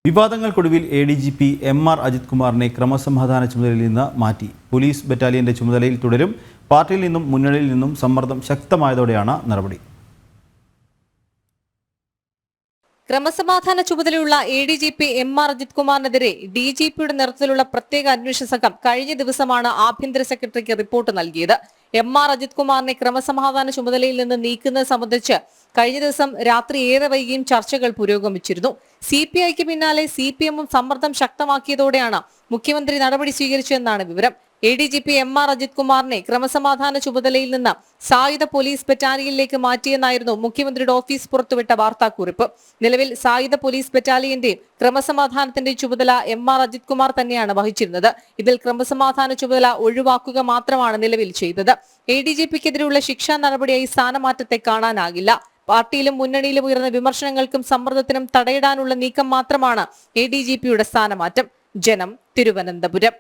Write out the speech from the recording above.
വിവാദങ്ങൾക്കൊടുവിൽ ADGP MR Ajith കുമാറിനെ ക്രമസമാധാന ചുമതലയിൽ നിന്ന് മാറ്റി. പോലീസ് ബറ്റാലിയന്റെ ചുമതലയിൽ തുടരും. പാർട്ടിയിൽ നിന്നും മുന്നണിയിൽ നിന്നും സമ്മർദ്ദം ശക്തമായതോടെയാണ് നടപടി. ക്രമസമാധാന ചുമതലയുള്ള ADGP MR അജിത് കുമാറിനെതിരെ DGPയുടെ നേതൃത്വത്തിലുള്ള പ്രത്യേക അന്വേഷണ സംഘം കഴിഞ്ഞ ദിവസമാണ് ആഭ്യന്തര സെക്രട്ടറിക്ക് റിപ്പോർട്ട് നൽകിയത്. MR അജിത് കുമാറിനെ ക്രമസമാധാന ചുമതലയിൽ നിന്ന് നീക്കുന്നത് സംബന്ധിച്ച് കഴിഞ്ഞ ദിവസം രാത്രി ഏറെ വൈകിയും ചർച്ചകൾ പുരോഗമിച്ചിരുന്നു. CPIക്ക് പിന്നാലെ CPM സമ്മർദ്ദം ശക്തമാക്കിയതോടെയാണ് മുഖ്യമന്ത്രി നടപടി സ്വീകരിച്ചതെന്നാണ് വിവരം. ADGP MR അജിത് കുമാറിനെ ക്രമസമാധാന ചുമതലയിൽ നിന്ന് സായുധ പോലീസ് ബറ്റാലിയനിലേക്ക് മാറ്റിയെന്നായിരുന്നു മുഖ്യമന്ത്രിയുടെ ഓഫീസ് പുറത്തുവിട്ട വാർത്താക്കുറിപ്പ്. നിലവിൽ സായുധ പോലീസ് ബറ്റാലിയന്റെയും ക്രമസമാധാനത്തിന്റെ ചുമതല MR അജിത് കുമാർ തന്നെയാണ് വഹിച്ചിരുന്നത്. ഇതിൽ ക്രമസമാധാന ചുമതല ഒഴിവാക്കുക മാത്രമാണ് നിലവിൽ ചെയ്തത്. ADGPക്കെതിരെയുള്ള ശിക്ഷാ നടപടിയായി സ്ഥാനമാറ്റത്തെ കാണാനാകില്ല. പാർട്ടിയിലും മുന്നണിയിലും ഉയർന്ന വിമർശനങ്ങൾക്കും സമ്മർദ്ദത്തിനും തടയിടാനുള്ള നീക്കം മാത്രമാണ് ADGPയുടെ സ്ഥാനമാറ്റം. ജനം, തിരുവനന്തപുരം.